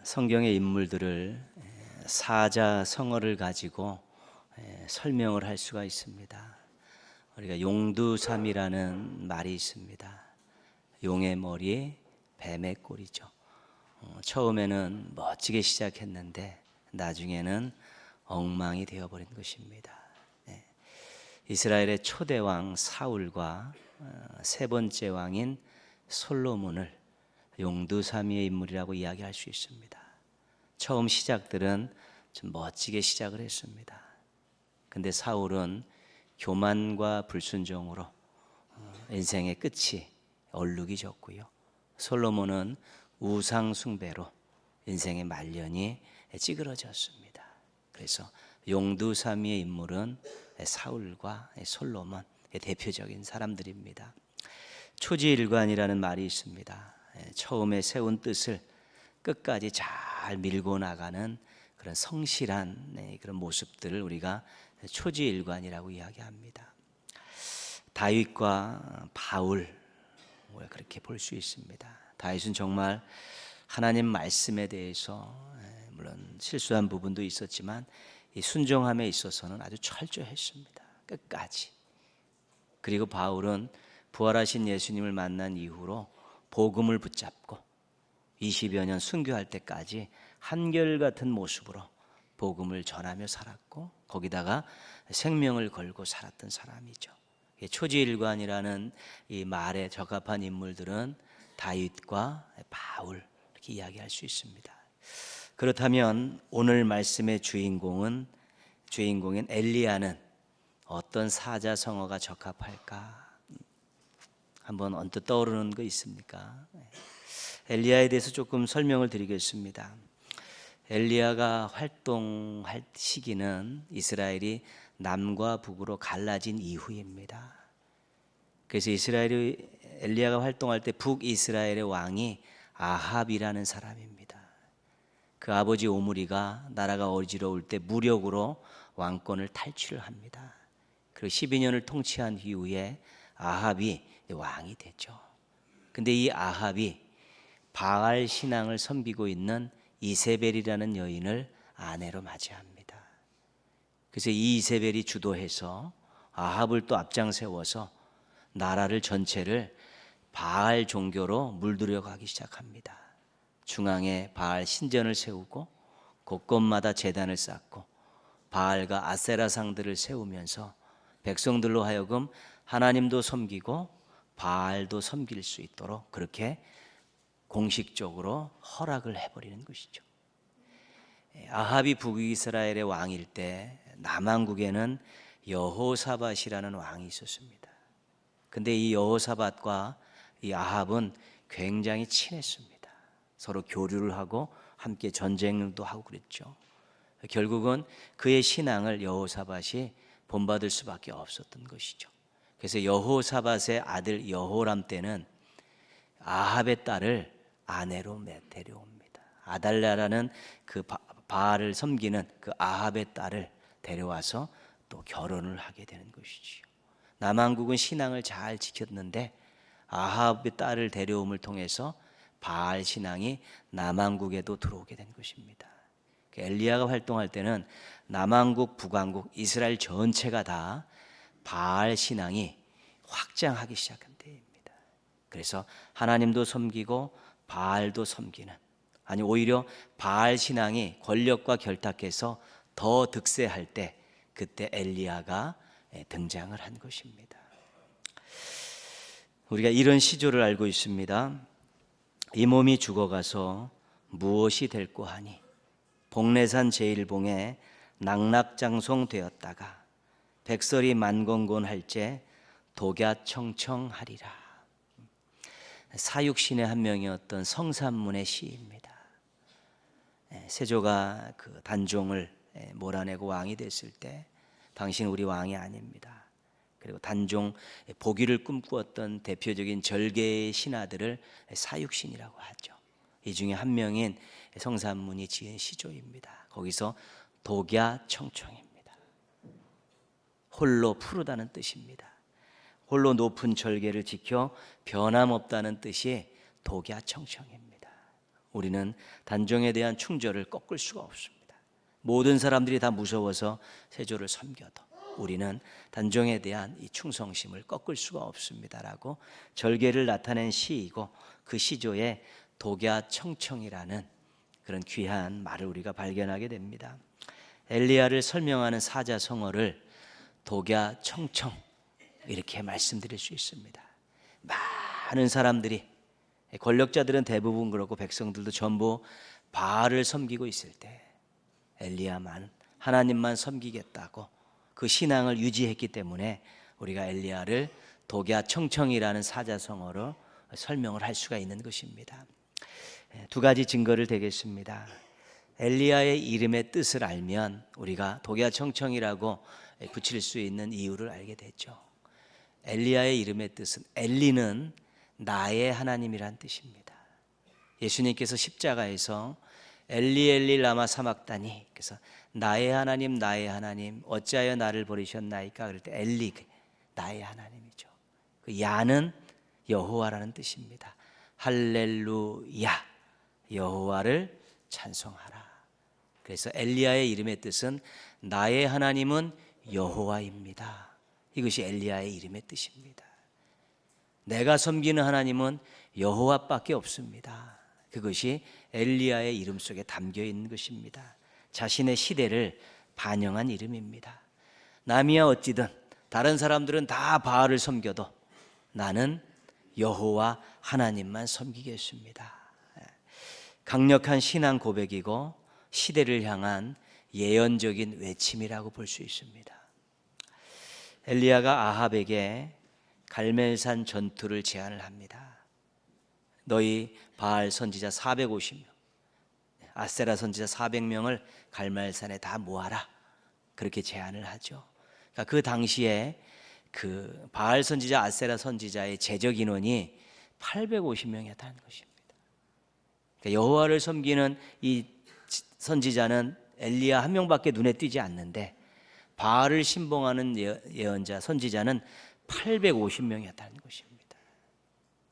성경의 인물들을 사자성어를 가지고 설명을 할 수가 있습니다. 우리가 용두삼이라는 말이 있습니다. 용의 머리, 뱀의 꼬리죠. 처음에는 멋지게 시작했는데 나중에는 엉망이 되어버린 것입니다. 이스라엘의 초대 왕 사울과 세 번째 왕인 솔로몬을 용두삼위의 인물이라고 이야기할 수 있습니다. 처음 시작들은 좀 멋지게 시작을 했습니다. 근데 사울은 교만과 불순종으로 인생의 끝이 얼룩이 졌고요. 솔로몬은 우상 숭배로 인생의 말년이 찌그러졌습니다. 그래서 용두삼위의 인물은 사울과 솔로몬 대표적인 사람들입니다. 초지일관이라는 말이 있습니다. 처음에 세운 뜻을 끝까지 잘 밀고 나가는 그런 성실한 그런 모습들을 우리가 초지일관이라고 이야기합니다. 다윗과 바울 그렇게 볼 수 있습니다. 다윗은 정말 하나님 말씀에 대해서 물론 실수한 부분도 있었지만 이 순종함에 있어서는 아주 철저했습니다. 끝까지. 그리고 바울은 부활하신 예수님을 만난 이후로 복음을 붙잡고 20여 년 순교할 때까지 한결같은 모습으로 복음을 전하며 살았고 거기다가 생명을 걸고 살았던 사람이죠. 초지일관이라는 이 말에 적합한 인물들은 다윗과 바울 이렇게 이야기할 수 있습니다. 그렇다면 오늘 말씀의 주인공인 엘리야는 어떤 사자성어가 적합할까? 한번 언뜻 떠오르는 거 있습니까? 엘리야에 대해서 조금 설명을 드리겠습니다. 엘리야가 활동할 시기는 이스라엘이 남과 북으로 갈라진 이후입니다. 그래서 엘리야가 활동할 때 북이스라엘의 왕이 아합이라는 사람입니다. 그 아버지 오므리가 나라가 어지러울 때 무력으로 왕권을 탈취를 합니다. 그리고 12년을 통치한 이후에 아합이 왕이 되죠. 근데 이 아합이 바알 신앙을 섬기고 있는 이세벨이라는 여인을 아내로 맞이합니다. 그래서 이 이세벨이 주도해서 아합을 또 앞장 세워서 나라를 전체를 바알 종교로 물들여 가기 시작합니다. 중앙에 바알 신전을 세우고 곳곳마다 제단을 쌓고 바알과 아세라 상들을 세우면서 백성들로 하여금 하나님도 섬기고 바알도 섬길 수 있도록 그렇게 공식적으로 허락을 해버리는 것이죠. 아합이 북이스라엘의 왕일 때 남한국에는 여호사밧이라는 왕이 있었습니다. 근데 이 여호사밧과 이 아합은 굉장히 친했습니다. 서로 교류를 하고 함께 전쟁도 하고 그랬죠. 결국은 그의 신앙을 여호사밧이 본받을 수밖에 없었던 것이죠. 그래서 여호사밧의 아들 여호람 때는 아합의 딸을 아내로 데려옵니다. 아달랴라는 그 바알을 섬기는 그 아합의 딸을 데려와서 또 결혼을 하게 되는 것이지요. 남한국은 신앙을 잘 지켰는데 아합의 딸을 데려옴을 통해서 바알 신앙이 남한국에도 들어오게 된 것입니다. 엘리야가 활동할 때는 남한국, 북한국, 이스라엘 전체가 다 바알 신앙이 확장하기 시작한 때입니다. 그래서 하나님도 섬기고 바알도 섬기는, 아니 오히려 바알 신앙이 권력과 결탁해서 더 득세할 때 그때 엘리야가 등장을 한 것입니다. 우리가 이런 시조를 알고 있습니다. 이 몸이 죽어가서 무엇이 될꼬 하니 복례산 제일봉에 낙낙장송되었다가 백설이 만건곤할제 독야청청하리라. 사육신의 한 명이었던 성산문의 시입니다. 세조가 그 단종을 몰아내고 왕이 됐을 때 당신 우리 왕이 아닙니다. 그리고 단종 보기를 꿈꾸었던 대표적인 절개의 신하들을 사육신이라고 하죠. 이 중에 한 명인 성산문이 지은 시조입니다. 거기서 독야청청입니다. 홀로 푸르다는 뜻입니다. 홀로 높은 절개를 지켜 변함없다는 뜻이 독야청청입니다. 우리는 단종에 대한 충절을 꺾을 수가 없습니다. 모든 사람들이 다 무서워서 세조를 섬겨도 우리는 단종에 대한 이 충성심을 꺾을 수가 없습니다라고 절개를 나타낸 시이고, 그 시조에 독야청청이라는 그런 귀한 말을 우리가 발견하게 됩니다. 엘리야를 설명하는 사자성어를 독야청청 이렇게 말씀드릴 수 있습니다. 많은 사람들이, 권력자들은 대부분 그렇고 백성들도 전부 바알을 섬기고 있을 때 엘리야만 하나님만 섬기겠다고 그 신앙을 유지했기 때문에 우리가 엘리야를 독야청청이라는 사자성어로 설명을 할 수가 있는 것입니다. 두 가지 증거를 대겠습니다. 엘리야의 이름의 뜻을 알면 우리가 독야청청이라고 붙일 수 있는 이유를 알게 되죠. 엘리야의 이름의 뜻은, 엘리는 나의 하나님이란 뜻입니다. 예수님께서 십자가에서 엘리 엘리 라마 사막다니, 그래서 나의 하나님 나의 하나님 어찌하여 나를 버리셨나이까 그럴 때 엘리, 나의 하나님이죠. 그 야는 여호와라는 뜻입니다. 할렐루야, 여호와를 찬송하라. 그래서 엘리야의 이름의 뜻은 나의 하나님은 여호와입니다. 이것이 엘리야의 이름의 뜻입니다. 내가 섬기는 하나님은 여호와밖에 없습니다. 그것이 엘리야의 이름 속에 담겨 있는 것입니다. 자신의 시대를 반영한 이름입니다. 남이야 어찌든 다른 사람들은 다 바알을 섬겨도 나는 여호와 하나님만 섬기겠습니다. 강력한 신앙 고백이고 시대를 향한 예언적인 외침이라고 볼 수 있습니다. 엘리야가 아합에게 갈멜산 전투를 제안을 합니다. 너희 바알 선지자 450명, 아세라 선지자 400명을 갈멜산에 다 모아라, 그렇게 제안을 하죠. 그러니까 그 당시에 그 바알 선지자, 아세라 선지자의 제적 인원이 850명이었다는 것입니다. 그러니까 여호와를 섬기는 이 선지자는 엘리야 한 명밖에 눈에 띄지 않는데, 바알을 신봉하는 예언자, 선지자는 850명이었다는 것입니다.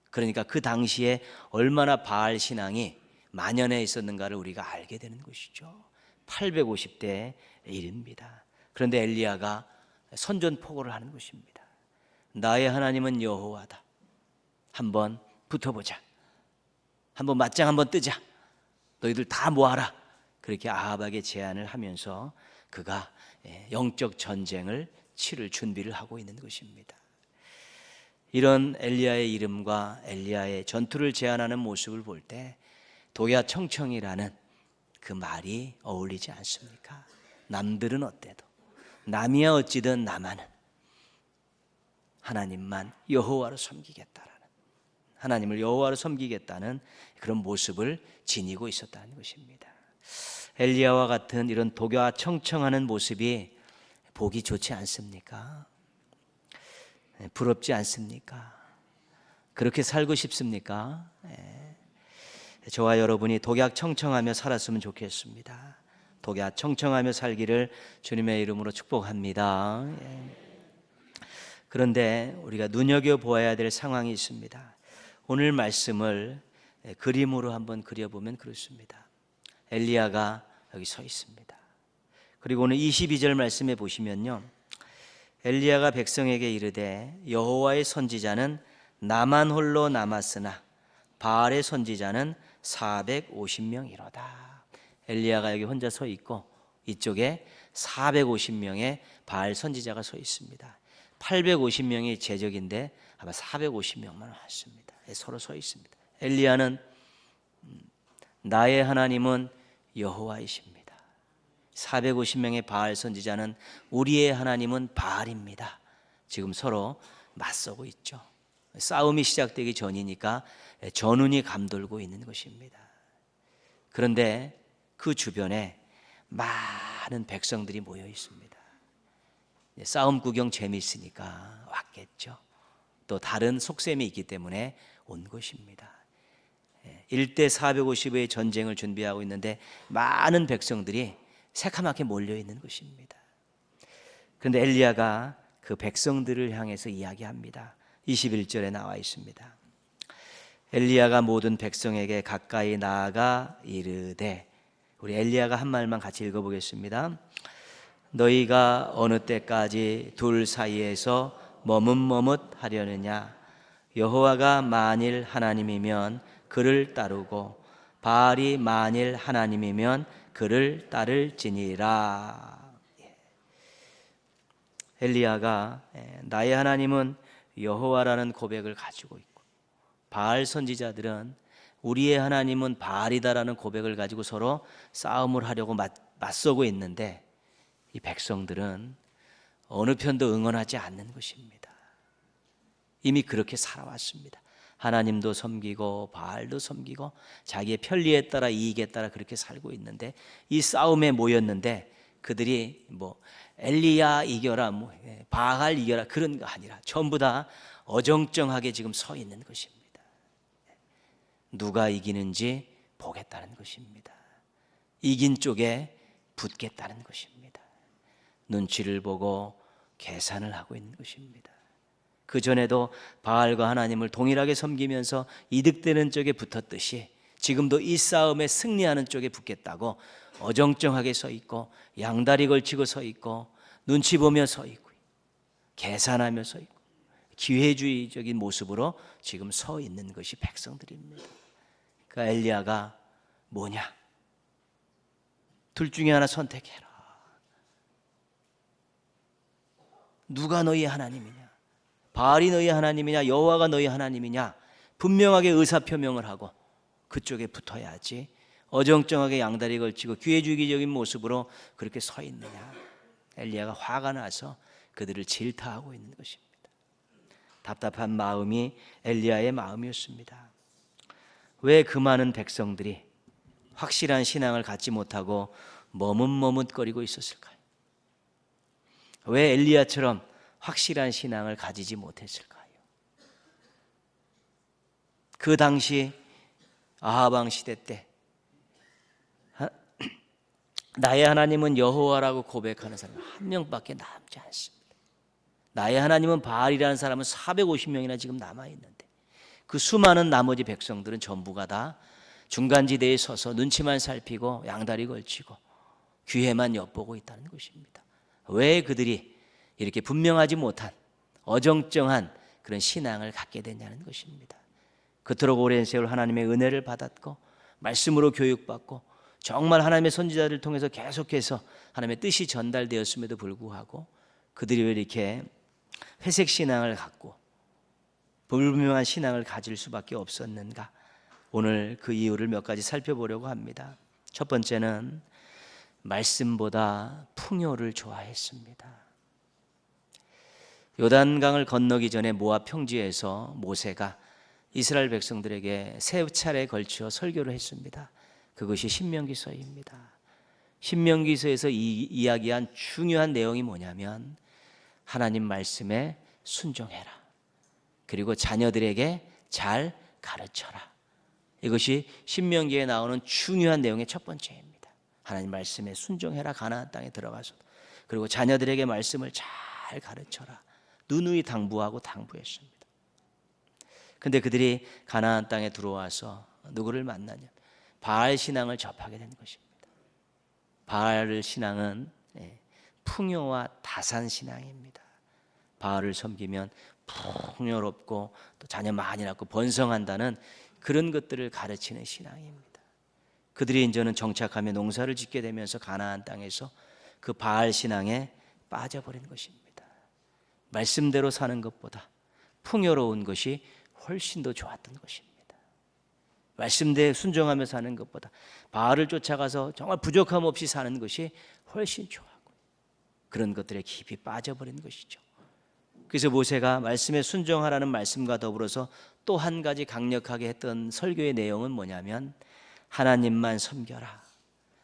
그러니까 그 당시에 얼마나 바알 신앙이 만연해 있었는가를 우리가 알게 되는 것이죠. 850대의 일입니다. 그런데 엘리야가 선전포고를 하는 것입니다. 나의 하나님은 여호와다. 한번 붙어보자. 한번 맞짱 한번 뜨자. 너희들 다 모아라. 그렇게 아합에게 제안을 하면서 그가 영적 전쟁을 치를 준비를 하고 있는 것입니다. 이런 엘리야의 이름과 엘리야의 전투를 제안하는 모습을 볼 때 독야청청이라는 그 말이 어울리지 않습니까? 남들은 어때도, 남이야 어찌든 나만은 하나님만 여호와로 섬기겠다라는, 하나님을 여호와로 섬기겠다는 그런 모습을 지니고 있었다는 것입니다. 엘리야와 같은 이런 독야청청하는 모습이 보기 좋지 않습니까? 부럽지 않습니까? 그렇게 살고 싶습니까? 저와 여러분이 독야청청하며 살았으면 좋겠습니다. 독야청청하며 살기를 주님의 이름으로 축복합니다. 그런데 우리가 눈여겨보아야 될 상황이 있습니다. 오늘 말씀을 그림으로 한번 그려보면 그렇습니다. 엘리야가 여기 서 있습니다. 그리고 오늘 22절 말씀에 보시면요, 엘리야가 백성에게 이르되 여호와의 선지자는 나만 홀로 남았으나 바알의 선지자는 450명이로다. 엘리야가 여기 혼자 서 있고 이쪽에 450명의 바알 선지자가 서 있습니다. 850명이 제적인데 아마 450명만 왔습니다. 서로 서 있습니다. 엘리야는 나의 하나님은 여호와이십니다. 450명의 바알 선지자는 우리의 하나님은 바알입니다. 지금 서로 맞서고 있죠. 싸움이 시작되기 전이니까 전운이 감돌고 있는 것입니다. 그런데 그 주변에 많은 백성들이 모여 있습니다. 싸움 구경 재미있으니까 왔겠죠. 또 다른 속셈이 있기 때문에 온 것입니다. 1대 450의 전쟁을 준비하고 있는데 많은 백성들이 새카맣게 몰려 있는 것입니다. 그런데 엘리야가 그 백성들을 향해서 이야기합니다. 21절에 나와 있습니다. 엘리야가 모든 백성에게 가까이 나아가 이르되, 우리 엘리야가 한 말만 같이 읽어보겠습니다. 너희가 어느 때까지 둘 사이에서 머뭇머뭇하려느냐? 여호와가 만일 하나님이면 그를 따르고 바알이 만일 하나님이면 그를 따를지니라. 엘리야가 나의 하나님은 여호와라는 고백을 가지고 있고, 바알 선지자들은 우리의 하나님은 바알이다라는 고백을 가지고 서로 싸움을 하려고 맞서고 있는데, 이 백성들은 어느 편도 응원하지 않는 것입니다. 이미 그렇게 살아왔습니다. 하나님도 섬기고 바알도 섬기고 자기의 편리에 따라 이익에 따라 그렇게 살고 있는데, 이 싸움에 모였는데 그들이 엘리야 이겨라, 바알 이겨라 그런 거 아니라 전부 다 어정쩡하게 지금 서 있는 것입니다. 누가 이기는지 보겠다는 것입니다. 이긴 쪽에 붙겠다는 것입니다. 눈치를 보고 계산을 하고 있는 것입니다. 그 전에도 바알과 하나님을 동일하게 섬기면서 이득되는 쪽에 붙었듯이 지금도 이 싸움에 승리하는 쪽에 붙겠다고 어정쩡하게 서 있고, 양다리 걸치고 서 있고, 눈치 보며 서 있고, 계산하며 서 있고, 기회주의적인 모습으로 지금 서 있는 것이 백성들입니다. 그러니까 엘리야가 뭐냐? 둘 중에 하나 선택해라. 누가 너희 하나님이냐? 바알이 너희 하나님이냐? 여호와가 너희 하나님이냐? 분명하게 의사표명을 하고 그쪽에 붙어야지 어정쩡하게 양다리 걸치고 기회주의적인 모습으로 그렇게 서 있느냐? 엘리야가 화가 나서 그들을 질타하고 있는 것입니다. 답답한 마음이 엘리야의 마음이었습니다. 왜 그 많은 백성들이 확실한 신앙을 갖지 못하고 머뭇머뭇거리고 있었을까요? 왜 엘리야처럼 확실한 신앙을 가지지 못했을까요? 그 당시 아합 왕 시대 때 나의 하나님은 여호와라고 고백하는 사람이 한 명밖에 남지 않습니다. 나의 하나님은 바알이라는 사람은 450명이나 지금 남아있는데, 그 수많은 나머지 백성들은 전부가 다 중간지대에 서서 눈치만 살피고 양다리 걸치고 귀에만 엿보고 있다는 것입니다. 왜 그들이 이렇게 분명하지 못한 어정쩡한 그런 신앙을 갖게 되냐는 것입니다. 그토록 오랜 세월 하나님의 은혜를 받았고 말씀으로 교육받고 정말 하나님의 선지자를 통해서 계속해서 하나님의 뜻이 전달되었음에도 불구하고 그들이 왜 이렇게 회색 신앙을 갖고 불분명한 신앙을 가질 수밖에 없었는가? 오늘 그 이유를 몇 가지 살펴보려고 합니다. 첫 번째는 말씀보다 풍요를 좋아했습니다. 요단강을 건너기 전에 모압 평지에서 모세가 이스라엘 백성들에게 세 차례에 걸쳐 설교를 했습니다. 그것이 신명기서입니다. 신명기서에서 이야기한 중요한 내용이 뭐냐면 하나님 말씀에 순종해라. 그리고 자녀들에게 잘 가르쳐라. 이것이 신명기에 나오는 중요한 내용의 첫 번째입니다. 하나님 말씀에 순종해라. 가나안 땅에 들어가서. 그리고 자녀들에게 말씀을 잘 가르쳐라. 누누이 당부했습니다. 근데 그들이 가나안 땅에 들어와서 누구를 만나냐? 바알 신앙을 접하게 된 것입니다. 바알 신앙은 풍요와 다산 신앙입니다. 바알을 섬기면 풍요롭고 또 자녀 많이 낳고 번성한다는 그런 것들을 가르치는 신앙입니다. 그들이 이제는 정착하며 농사를 짓게 되면서 가나안 땅에서 그 바알 신앙에 빠져버린 것입니다. 말씀대로 사는 것보다 풍요로운 것이 훨씬 더 좋았던 것입니다. 말씀대로 순종하며 사는 것보다 바알을 쫓아가서 정말 부족함 없이 사는 것이 훨씬 좋았고, 그런 것들에 깊이 빠져버린 것이죠. 그래서 모세가 말씀에 순종하라는 말씀과 더불어서 또 한 가지 강력하게 했던 설교의 내용은 뭐냐면 하나님만 섬겨라.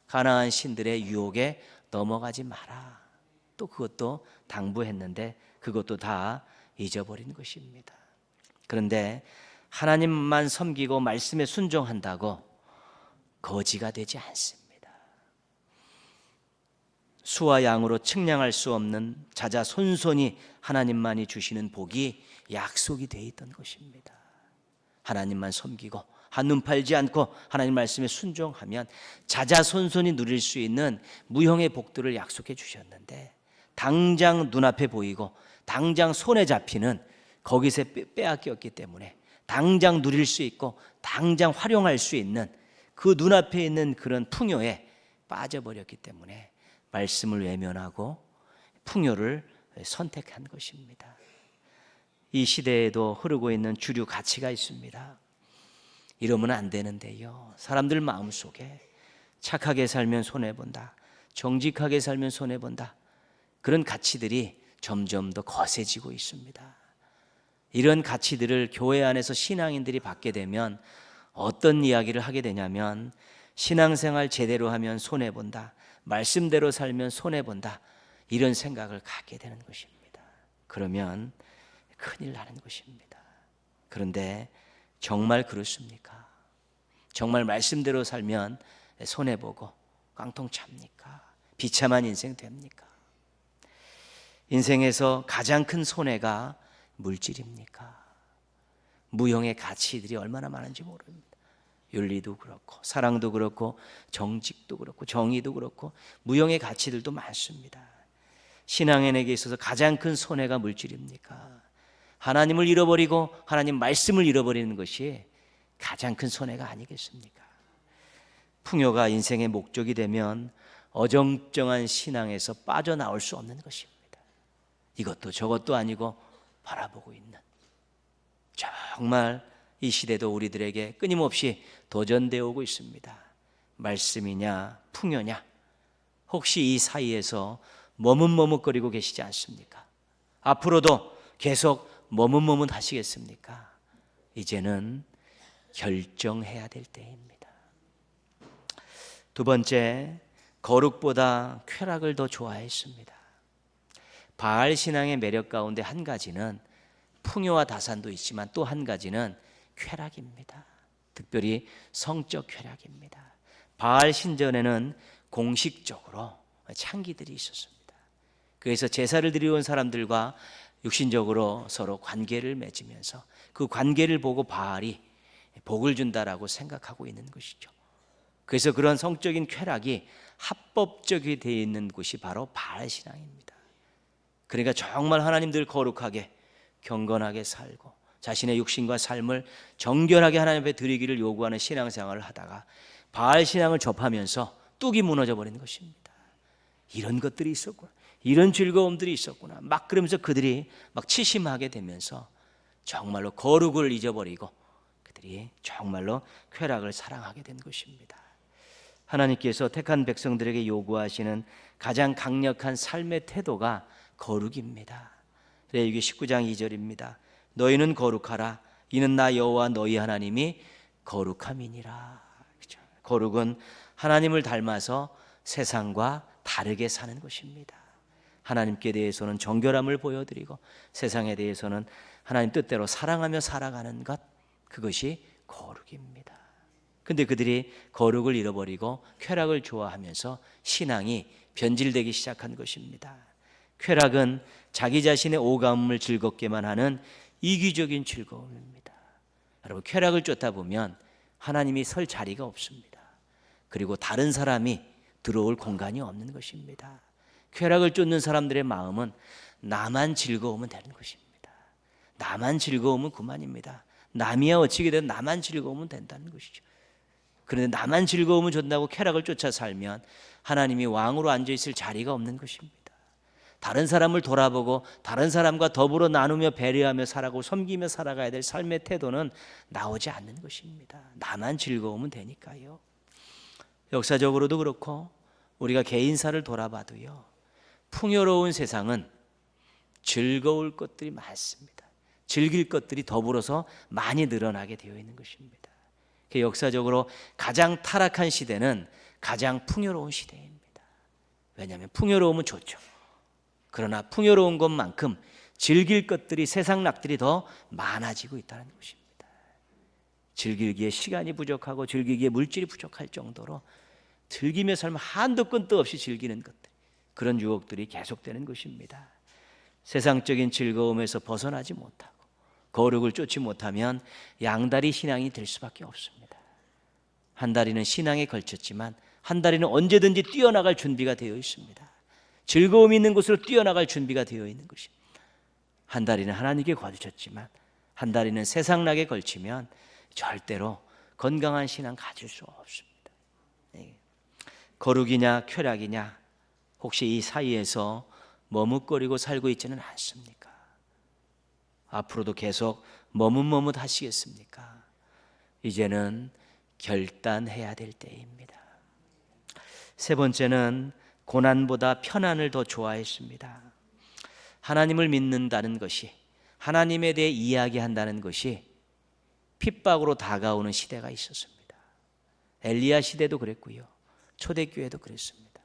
가나안 신들의 유혹에 넘어가지 마라. 또 그것도 당부했는데 그것도 다 잊어버린 것입니다. 그런데 하나님만 섬기고 말씀에 순종한다고 거지가 되지 않습니다. 수와 양으로 측량할 수 없는 자자손손이 하나님만이 주시는 복이 약속이 되어 있던 것입니다. 하나님만 섬기고 한눈 팔지 않고 하나님 말씀에 순종하면 자자손손이 누릴 수 있는 무형의 복들을 약속해 주셨는데, 당장 눈앞에 보이고 당장 손에 잡히는 거기서 빼앗겼기 때문에 당장 누릴 수 있고 당장 활용할 수 있는 그 눈앞에 있는 그런 풍요에 빠져버렸기 때문에 말씀을 외면하고 풍요를 선택한 것입니다. 이 시대에도 흐르고 있는 주류 가치가 있습니다. 이러면 안 되는데요, 사람들 마음속에 착하게 살면 손해본다, 정직하게 살면 손해본다, 그런 가치들이 점점 더 거세지고 있습니다. 이런 가치들을 교회 안에서 신앙인들이 받게 되면 어떤 이야기를 하게 되냐면, 신앙생활 제대로 하면 손해본다, 말씀대로 살면 손해본다, 이런 생각을 갖게 되는 것입니다. 그러면 큰일 나는 것입니다. 그런데 정말 그렇습니까? 정말 말씀대로 살면 손해보고 깡통 찹니까? 비참한 인생 됩니까? 인생에서 가장 큰 손해가 물질입니까? 무형의 가치들이 얼마나 많은지 모릅니다. 윤리도 그렇고 사랑도 그렇고 정직도 그렇고 정의도 그렇고 무형의 가치들도 많습니다. 신앙인에게 있어서 가장 큰 손해가 물질입니까? 하나님을 잃어버리고 하나님 말씀을 잃어버리는 것이 가장 큰 손해가 아니겠습니까? 풍요가 인생의 목적이 되면 어정쩡한 신앙에서 빠져나올 수 없는 것입니다. 이것도 저것도 아니고 바라보고 있는, 정말 이 시대도 우리들에게 끊임없이 도전되어 오고 있습니다. 말씀이냐 풍요냐, 혹시 이 사이에서 머뭇머뭇거리고 계시지 않습니까? 앞으로도 계속 머뭇머뭇 하시겠습니까? 이제는 결정해야 될 때입니다. 두 번째, 거룩보다 쾌락을 더 좋아했습니다. 바알 신앙의 매력 가운데 한 가지는 풍요와 다산도 있지만 또 한 가지는 쾌락입니다. 특별히 성적 쾌락입니다. 바알 신전에는 공식적으로 창기들이 있었습니다. 그래서 제사를 드리러 온 사람들과 육신적으로 서로 관계를 맺으면서 그 관계를 보고 바알이 복을 준다라고 생각하고 있는 것이죠. 그래서 그런 성적인 쾌락이 합법적이 되어 있는 곳이 바로 바알 신앙입니다. 그러니까 정말 하나님들 거룩하게 경건하게 살고 자신의 육신과 삶을 정결하게 하나님 앞에 드리기를 요구하는 신앙생활을 하다가 바알 신앙을 접하면서 뚝이 무너져 버리는 것입니다. 이런 것들이 있었구나, 이런 즐거움들이 있었구나, 막 그러면서 그들이 막 치심하게 되면서 정말로 거룩을 잊어버리고 그들이 정말로 쾌락을 사랑하게 된 것입니다. 하나님께서 택한 백성들에게 요구하시는 가장 강력한 삶의 태도가 거룩입니다. 레위기 19장 2절입니다. 너희는 거룩하라, 이는 나 여호와 너희 하나님이 거룩함이니라. 그렇죠? 거룩은 하나님을 닮아서 세상과 다르게 사는 것입니다. 하나님께 대해서는 정결함을 보여드리고 세상에 대해서는 하나님 뜻대로 사랑하며 살아가는 것, 그것이 거룩입니다. 근데 그들이 거룩을 잃어버리고 쾌락을 좋아하면서 신앙이 변질되기 시작한 것입니다. 쾌락은 자기 자신의 오감을 즐겁게만 하는 이기적인 즐거움입니다. 여러분, 쾌락을 쫓다 보면 하나님이 설 자리가 없습니다. 그리고 다른 사람이 들어올 공간이 없는 것입니다. 쾌락을 쫓는 사람들의 마음은 나만 즐거우면 되는 것입니다. 나만 즐거우면 그만입니다. 남이야 어찌게 된 나만 즐거우면 된다는 것이죠. 그런데 나만 즐거움을 준다고 쾌락을 쫓아 살면 하나님이 왕으로 앉아있을 자리가 없는 것입니다. 다른 사람을 돌아보고 다른 사람과 더불어 나누며 배려하며 살아가고 섬기며 살아가야 될 삶의 태도는 나오지 않는 것입니다. 나만 즐거우면 되니까요. 역사적으로도 그렇고 우리가 개인사를 돌아봐도요, 풍요로운 세상은 즐거울 것들이 많습니다. 즐길 것들이 더불어서 많이 늘어나게 되어 있는 것입니다. 역사적으로 가장 타락한 시대는 가장 풍요로운 시대입니다. 왜냐하면 풍요로움은 좋죠. 그러나 풍요로운 것만큼 즐길 것들이, 세상 낙들이 더 많아지고 있다는 것입니다. 즐기기에 시간이 부족하고 즐기기에 물질이 부족할 정도로 즐기며 살면 한도 끝도 없이 즐기는 것들, 그런 유혹들이 계속되는 것입니다. 세상적인 즐거움에서 벗어나지 못하고 거룩을 쫓지 못하면 양다리 신앙이 될 수밖에 없습니다. 한 다리는 신앙에 걸쳤지만 한 다리는 언제든지 뛰어나갈 준비가 되어 있습니다. 즐거움 있는 곳으로 뛰어나갈 준비가 되어 있는 것입니다. 한 다리는 하나님께 걸쳤지만 한 다리는 세상락에 걸치면 절대로 건강한 신앙 가질 수 없습니다. 거룩이냐 쾌락이냐, 혹시 이 사이에서 머뭇거리고 살고 있지는 않습니까? 앞으로도 계속 머뭇머뭇 하시겠습니까? 이제는 결단해야 될 때입니다. 세 번째는 고난보다 편안을 더 좋아했습니다. 하나님을 믿는다는 것이, 하나님에 대해 이야기한다는 것이 핍박으로 다가오는 시대가 있었습니다. 엘리야 시대도 그랬고요, 초대교회도 그랬습니다.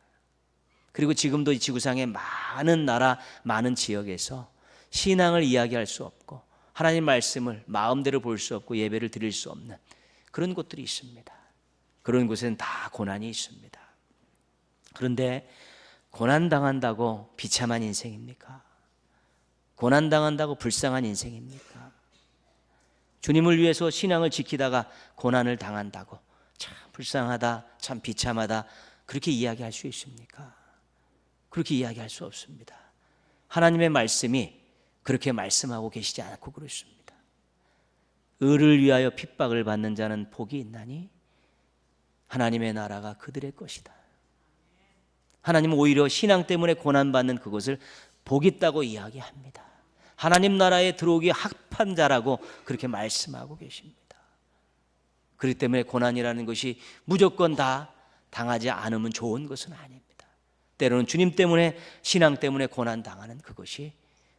그리고 지금도 이 지구상의 많은 나라, 많은 지역에서 신앙을 이야기할 수 없고 하나님 말씀을 마음대로 볼 수 없고 예배를 드릴 수 없는 그런 곳들이 있습니다. 그런 곳에는 다 고난이 있습니다. 그런데 고난당한다고 비참한 인생입니까? 고난당한다고 불쌍한 인생입니까? 주님을 위해서 신앙을 지키다가 고난을 당한다고 참 불쌍하다, 참 비참하다, 그렇게 이야기할 수 있습니까? 그렇게 이야기할 수 없습니다. 하나님의 말씀이 그렇게 말씀하고 계시지 않고 그렇습니다. 의를 위하여 핍박을 받는 자는 복이 있나니 하나님의 나라가 그들의 것이다. 하나님은 오히려 신앙 때문에 고난받는 그것을 복 있다고 이야기합니다. 하나님 나라에 들어오기 합한 자라고 그렇게 말씀하고 계십니다. 그렇기 때문에 고난이라는 것이 무조건 다 당하지 않으면 좋은 것은 아닙니다. 때로는 주님 때문에, 신앙 때문에 고난 당하는 그것이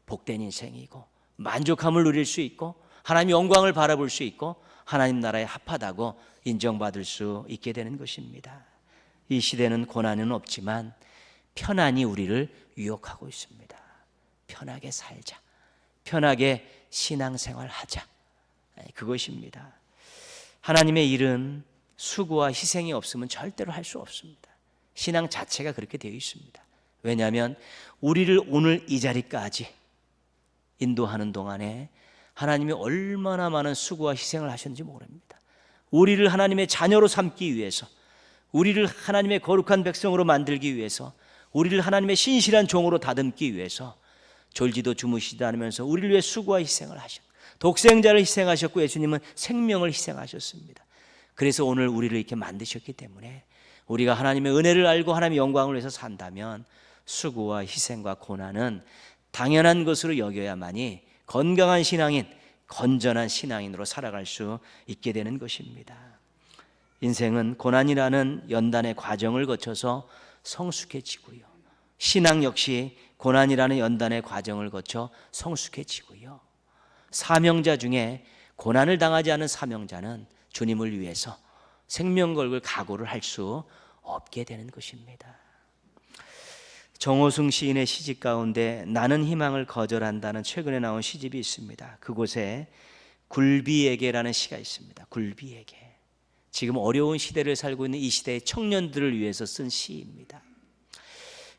복된 인생이고 만족함을 누릴 수 있고 하나님의 영광을 바라볼 수 있고 하나님 나라에 합하다고 인정받을 수 있게 되는 것입니다. 이 시대는 고난은 없지만 편안이 우리를 유혹하고 있습니다. 편하게 살자, 편하게 신앙생활하자, 그것입니다. 하나님의 일은 수고와 희생이 없으면 절대로 할 수 없습니다. 신앙 자체가 그렇게 되어 있습니다. 왜냐하면 우리를 오늘 이 자리까지 인도하는 동안에 하나님이 얼마나 많은 수고와 희생을 하셨는지 모릅니다. 우리를 하나님의 자녀로 삼기 위해서, 우리를 하나님의 거룩한 백성으로 만들기 위해서, 우리를 하나님의 신실한 종으로 다듬기 위해서 졸지도 주무시지도 않으면서 우리를 위해 수고와 희생을 하셨고, 독생자를 희생하셨고 예수님은 생명을 희생하셨습니다. 그래서 오늘 우리를 이렇게 만드셨기 때문에 우리가 하나님의 은혜를 알고 하나님의 영광을 위해서 산다면 수고와 희생과 고난은 당연한 것으로 여겨야만이 건강한 신앙인, 건전한 신앙인으로 살아갈 수 있게 되는 것입니다. 인생은 고난이라는 연단의 과정을 거쳐서 성숙해지고요, 신앙 역시 고난이라는 연단의 과정을 거쳐 성숙해지고요, 사명자 중에 고난을 당하지 않은 사명자는 주님을 위해서 생명 걸고 각오를 할 수 없게 되는 것입니다. 정호승 시인의 시집 가운데 나는 희망을 거절한다는 최근에 나온 시집이 있습니다. 그곳에 굴비에게라는 시가 있습니다. 굴비에게. 지금 어려운 시대를 살고 있는 이 시대의 청년들을 위해서 쓴 시입니다.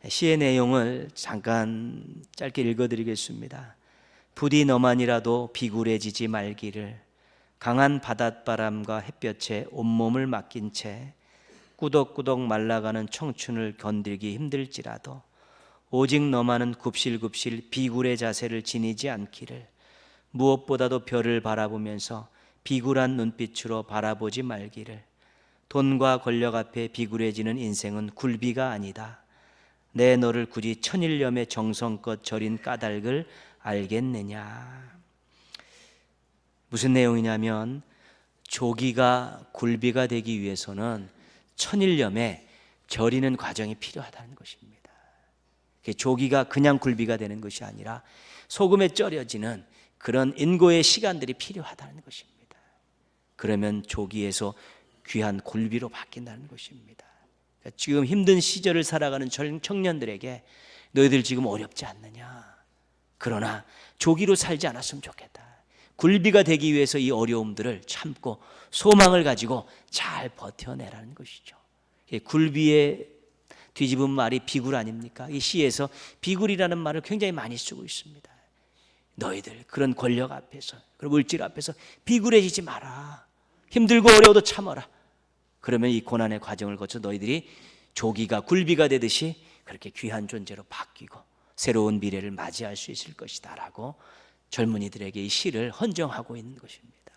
시의 내용을 잠깐 짧게 읽어드리겠습니다. 부디 너만이라도 비굴해지지 말기를, 강한 바닷바람과 햇볕에 온몸을 맡긴 채 꾸덕꾸덕 말라가는 청춘을 견디기 힘들지라도 오직 너만은 굽실굽실 비굴의 자세를 지니지 않기를, 무엇보다도 별을 바라보면서 비굴한 눈빛으로 바라보지 말기를. 돈과 권력 앞에 비굴해지는 인생은 굴비가 아니다. 내 너를 굳이 천일염에 정성껏 절인 까닭을 알겠느냐. 무슨 내용이냐면 조기가 굴비가 되기 위해서는 천일염에 절이는 과정이 필요하다는 것입니다. 조기가 그냥 굴비가 되는 것이 아니라 소금에 절여지는 그런 인고의 시간들이 필요하다는 것입니다. 그러면 조기에서 귀한 굴비로 바뀐다는 것입니다. 지금 힘든 시절을 살아가는 청년들에게 너희들 지금 어렵지 않느냐, 그러나 조기로 살지 않았으면 좋겠다. 굴비가 되기 위해서 이 어려움들을 참고 소망을 가지고 잘 버텨내라는 것이죠. 굴비에 뒤집은 말이 비굴 아닙니까? 이 시에서 비굴이라는 말을 굉장히 많이 쓰고 있습니다. 너희들 그런 권력 앞에서, 그리고 물질 앞에서 비굴해지지 마라. 힘들고 어려워도 참아라. 그러면 이 고난의 과정을 거쳐 너희들이 조기가 굴비가 되듯이 그렇게 귀한 존재로 바뀌고 새로운 미래를 맞이할 수 있을 것이다 라고 젊은이들에게 이 시를 헌정하고 있는 것입니다.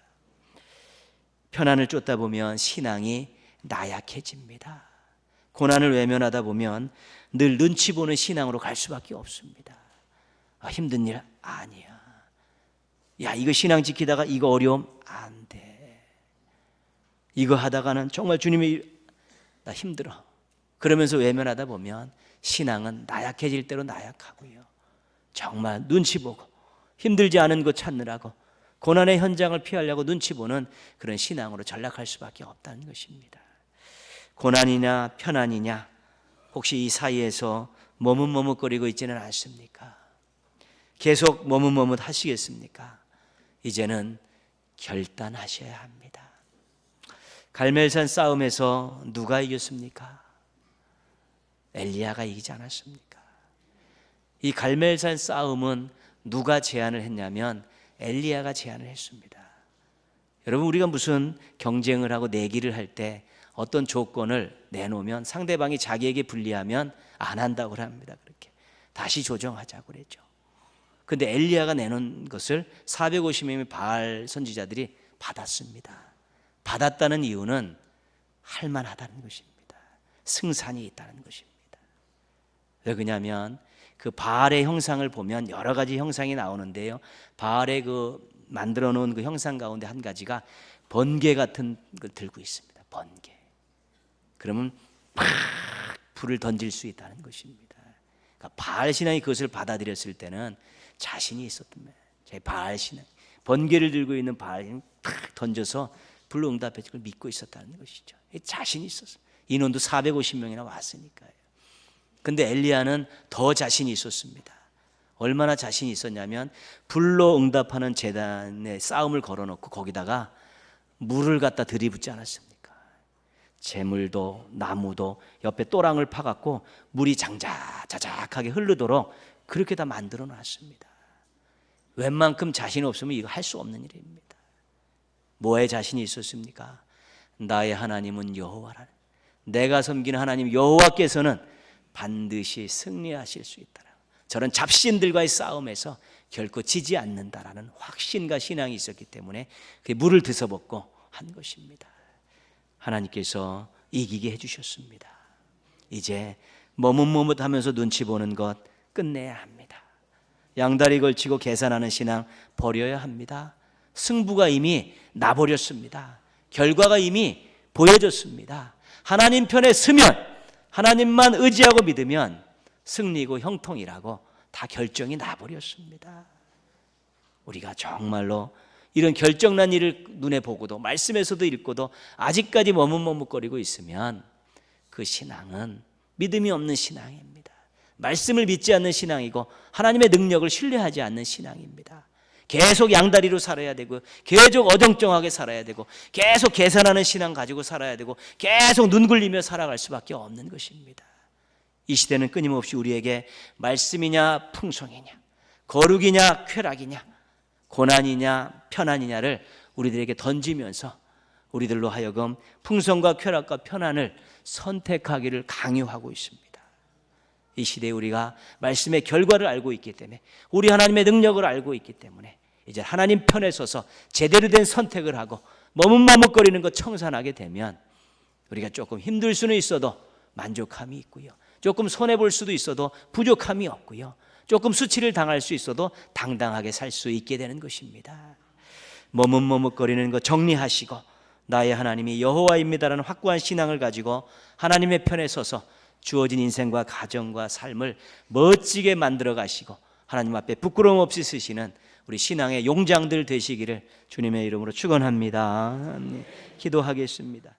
편안을 쫓다 보면 신앙이 나약해집니다. 고난을 외면하다 보면 늘 눈치 보는 신앙으로 갈 수밖에 없습니다. 힘든 일 아니야. 야, 이거 신앙 지키다가 이거 어려움 안 돼. 이거 하다가는 정말 주님이 나 힘들어. 그러면서 외면하다 보면 신앙은 나약해질 대로 나약하고요. 정말 눈치 보고 힘들지 않은 것 찾느라고 고난의 현장을 피하려고 눈치 보는 그런 신앙으로 전락할 수밖에 없다는 것입니다. 고난이냐 편안이냐 혹시 이 사이에서 머뭇머뭇거리고 있지는 않습니까? 계속 머뭇머뭇 하시겠습니까? 이제는 결단하셔야 합니다. 갈멜산 싸움에서 누가 이겼습니까? 엘리야가 이기지 않았습니까? 이 갈멜산 싸움은 누가 제안을 했냐면 엘리야가 제안을 했습니다. 여러분, 우리가 무슨 경쟁을 하고 내기를 할 때 어떤 조건을 내놓으면 상대방이 자기에게 불리하면 안 한다고 합니다. 그렇게 다시 조정하자고 그랬죠. 근데 엘리야가 내놓은 것을 450명의 바알 선지자들이 받았습니다. 받았다는 이유는 할만하다는 것입니다. 승산이 있다는 것입니다. 왜 그러냐면 그 바알의 형상을 보면 여러 가지 형상이 나오는데요. 바알의 그 만들어 놓은 그 형상 가운데 한 가지가 번개 같은 걸 들고 있습니다. 번개. 그러면 팍 불을 던질 수 있다는 것입니다. 그러니까 바알 신앙이 그것을 받아들였을 때는 자신이 있었던 거예요. 제 바알 신앙, 번개를 들고 있는 바알 신앙이 탁 던져서 불로 응답해 줄 걸 믿고 있었다는 것이죠. 자신이 있었어요. 인원도 450명이나 왔으니까요. 근데 엘리야는 더 자신이 있었습니다. 얼마나 자신이 있었냐면 불로 응답하는 제단에 싸움을 걸어놓고 거기다가 물을 갖다 들이붓지 않았습니까? 재물도 나무도 옆에 또랑을 파갖고 물이 장자자작하게 흐르도록 그렇게 다 만들어 놨습니다. 웬만큼 자신이 없으면 이거 할 수 없는 일입니다. 뭐에 자신이 있었습니까? 나의 하나님은 여호와라. 내가 섬기는 하나님 여호와께서는 반드시 승리하실 수 있다라. 저런 잡신들과의 싸움에서 결코 지지 않는다라는 확신과 신앙이 있었기 때문에 그 물을 드셔먹고 한 것입니다. 하나님께서 이기게 해주셨습니다. 이제 머뭇머뭇하면서 눈치 보는 것 끝내야 합니다. 양다리 걸치고 계산하는 신앙 버려야 합니다. 승부가 이미 나버렸습니다. 결과가 이미 보여졌습니다. 하나님 편에 서면, 하나님만 의지하고 믿으면 승리고 형통이라고 다 결정이 나버렸습니다. 우리가 정말로 이런 결정난 일을 눈에 보고도 말씀에서도 읽고도 아직까지 머뭇머뭇거리고 있으면 그 신앙은 믿음이 없는 신앙입니다. 말씀을 믿지 않는 신앙이고 하나님의 능력을 신뢰하지 않는 신앙입니다. 계속 양다리로 살아야 되고 계속 어정쩡하게 살아야 되고 계속 계산하는 신앙 가지고 살아야 되고 계속 눈 굴리며 살아갈 수밖에 없는 것입니다. 이 시대는 끊임없이 우리에게 말씀이냐 풍성이냐, 거룩이냐 쾌락이냐, 고난이냐 편안이냐를 우리들에게 던지면서 우리들로 하여금 풍성과 쾌락과 편안을 선택하기를 강요하고 있습니다. 이 시대에 우리가 말씀의 결과를 알고 있기 때문에, 우리 하나님의 능력을 알고 있기 때문에 이제 하나님 편에 서서 제대로 된 선택을 하고 머뭇머뭇거리는 것 청산하게 되면 우리가 조금 힘들 수는 있어도 만족함이 있고요, 조금 손해볼 수도 있어도 부족함이 없고요, 조금 수치를 당할 수 있어도 당당하게 살 수 있게 되는 것입니다. 머뭇머뭇거리는 것 정리하시고 나의 하나님이 여호와입니다라는 확고한 신앙을 가지고 하나님의 편에 서서 주어진 인생과 가정과 삶을 멋지게 만들어 가시고 하나님 앞에 부끄러움 없이 쓰시는 우리 신앙의 용장들 되시기를 주님의 이름으로 축원합니다. 기도하겠습니다.